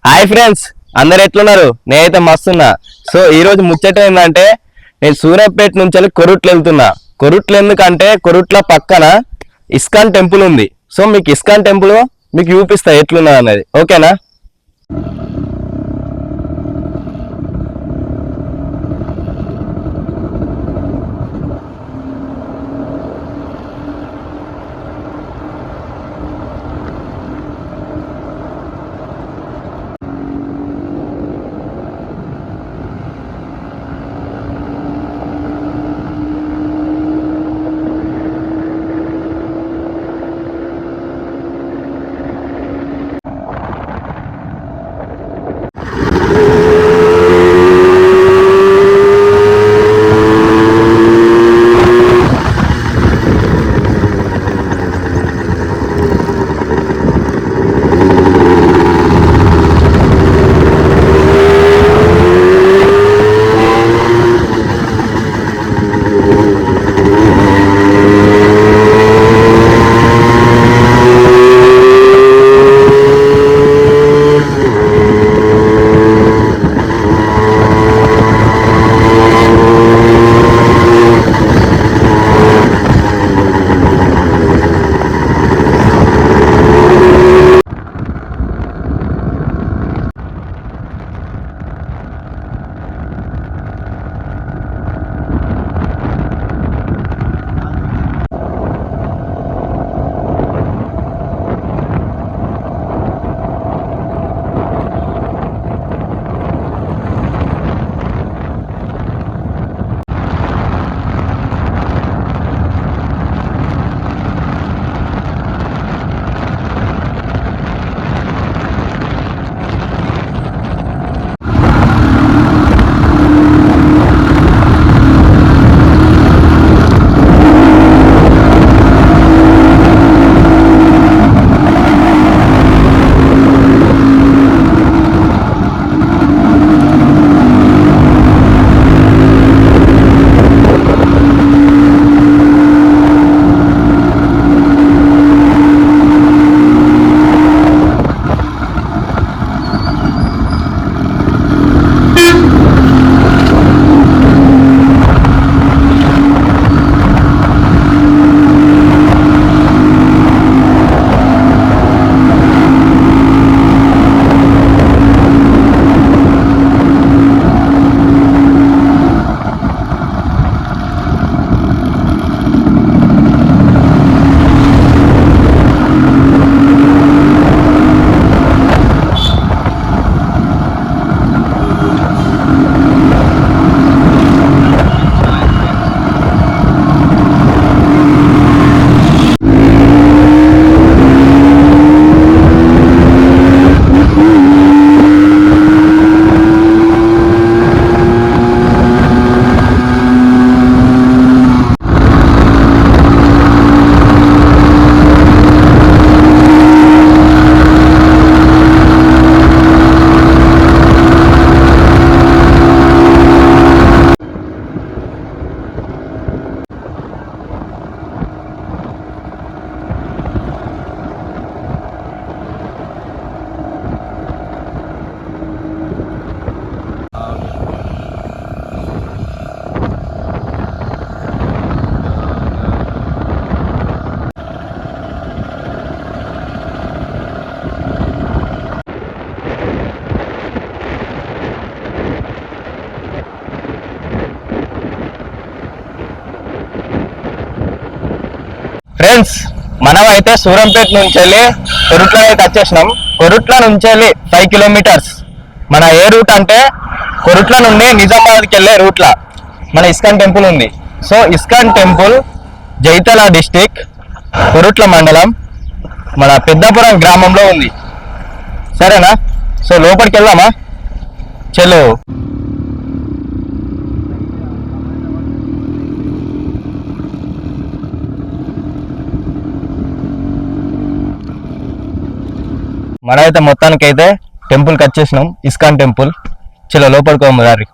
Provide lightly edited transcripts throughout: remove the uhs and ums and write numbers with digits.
Hi friends, అందరు ఎట్లున్నారు? నేనైతే మస్తున్నా. సో ఈ రోజు ముచ్చట ఏంటంటే, నేను సూర్యాపేట నుంచి కొరుట్లు వెళ్తున్నా. కొరుట్లు ఎందుకంటే కొరుట్ల పక్కన ఇస్కాన్ టెంపుల్ ఉంది. సో మీకు ఇస్కాన్ టెంపుల్ మీకు చూపిస్తా ఎట్లున్నా అనేది. ఓకేనా? ఫ్రెండ్స్, మనం అయితే సూరంపేట నుంచి వెళ్ళి కొరుట్ల అయితే వచ్చేసినాం. కొరుట్ల నుంచి వెళ్ళి 5 కిలోమీటర్స్ మన ఏ రూట్ అంటే కొరుట్ల నుండి నిజామాబాద్కి వెళ్ళే రూట్ల మన ఇస్కాన్ టెంపుల్ ఉంది. సో ఇస్కాన్ టెంపుల్ జైతల డిస్టిక్, కొరుట్ల మండలం, మన పెద్దాపురం గ్రామంలో ఉంది. సరేనా? సో లోపలికి వెళ్దామా? చలో. మనమైతే మొత్తానికైతే టెంపుల్కి వచ్చేసినాం, ఇస్కాన్ టెంపుల్. చలో లోపలికి పోదాం దారి.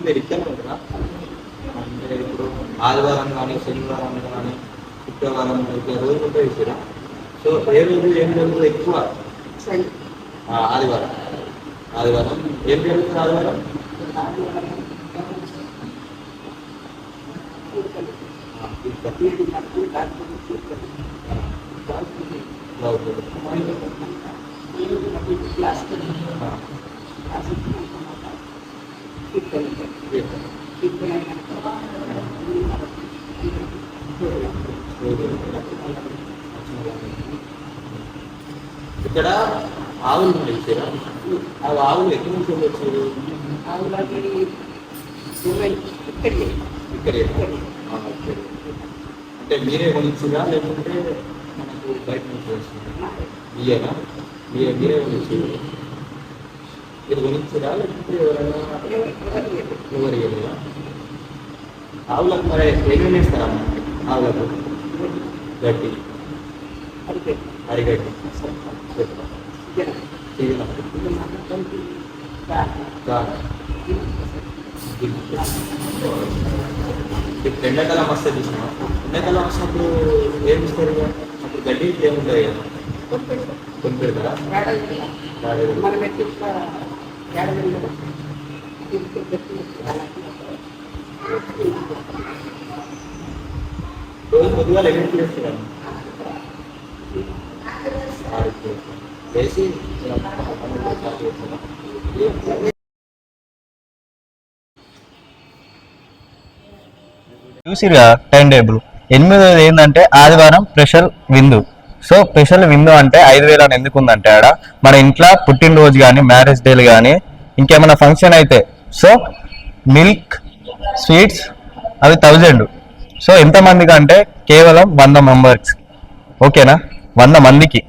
మీరు ఇక్కడ ఉంటారా? అంటే ఇప్పుడు ఆదివారం కానీ శనివారం కానీ శుక్రవారం ఇట్లా రోజులు ఉంటాయి చూసారా? సో ఏ రోజు ఏం జరుగుతుంది ఎక్కువ? ఆదివారం. ఆదివారం ఏం జరుగుతుంది ఆదివారం? ఇక్కడ ఆవులు ఉన్నాయి చూసారా? ఆ ఆవులు ఎక్కడి నుంచి వచ్చారు? ఇక్కడ అంటే మీరే కొనిచ్చిరా లేకుంటే మనకు బయట నుంచి వస్తుందా? మీరేనా? మీరే కొనిచ్చారు? మీరు కొనిచ్చిరా లేకుంటే ఎవరైనా ఎవరు ఇవ్వలేదా? ఆవులకు మరి ఏమేమి ఇస్తారా? ఆవులకు గడ్డి, అరిగడ్డి, ఎండాకాలం వస్తే తీసుకున్నాం. ఎండాకాలం వచ్చినప్పుడు ఏమి ఇస్తారు? అప్పుడు గడ్డి ఏముంటుంది కదా, కొని పెడతారా? రోజు పొద్దుగా ఎన్ని చేస్తున్నాను వేసి చూసిరుగా టైం టేబుల్. 8వ ఏంటంటే ఆదివారం స్పెషల్ విందు. సో స్పెషల్ విందు అంటే 5,000 అని ఎందుకు ఉందంటే ఆడ మన ఇంట్లో పుట్టినరోజు కానీ మ్యారేజ్ డేలు కానీ ఇంకేమైనా ఫంక్షన్ అయితే సో మిల్క్ స్వీట్స్ అవి 1000. సో ఎంతమందికి అంటే కేవలం 100 మెంబర్స్. ఓకేనా? 100 మందికి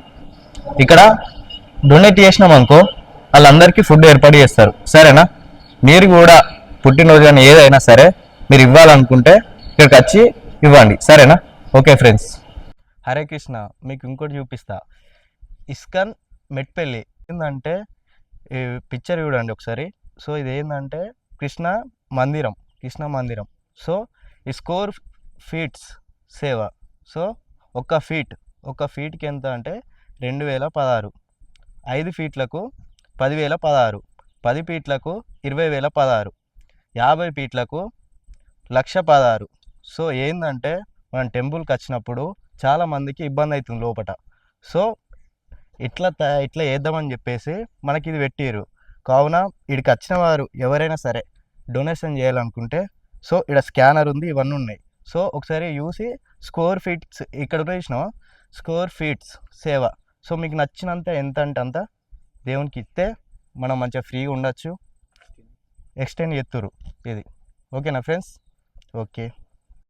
ఇక్కడ డొనేట్ చేసినాం అనుకో వాళ్ళందరికీ ఫుడ్ ఏర్పాటు చేస్తారు. సరేనా? మీరు కూడా పుట్టినరోజు కానీ ఏదైనా సరే మీరు ఇవ్వాలనుకుంటే ఇక్కడికి వచ్చి ఇవ్వండి. సరేనా? Okay friends. హరే కృష్ణ. మీకు ఇంకోటి చూపిస్తా. ఇస్కాన్ మెట్పల్లి ఏంటంటే ఈ పిక్చర్ చూడండి ఒకసారి. సో ఇది ఏంటంటే కృష్ణ మందిరం. సో ఈ స్కోర్ ఫీట్స్ సేవ. సో ఒక ఫీట్కి ఎంత అంటే 2016, 5 ఫీట్లకు 10,016, 10 ఫీట్లకు 20,016, 50 ఫీట్లకు 1,16. సో ఏంటంటే మనం టెంపుల్కి వచ్చినప్పుడు చాలామందికి ఇబ్బంది అవుతుంది లోపల. సో ఇట్లా చేద్దామని చెప్పేసి మనకి ఇది పెట్టిరు. కావున ఇక్కడికి వచ్చిన వారు ఎవరైనా సరే డొనేషన్ చేయాలనుకుంటే సో ఇక్కడ స్కానర్ ఉంది, ఇవన్నీ ఉన్నాయి. సో ఒకసారి చూసి స్కోర్ ఫీట్స్ ఇక్కడ చూసినావా, స్కోర్ ఫీట్స్ సేవ. సో మీకు నచ్చినంత ఎంత అంటే అంత దేవునికి ఇస్తే మనం మంచిగా ఫ్రీగా ఉండొచ్చు. ఎక్స్టెండ్ చేస్తురు ఇది. ఓకేనా ఫ్రెండ్స్? ఓకే.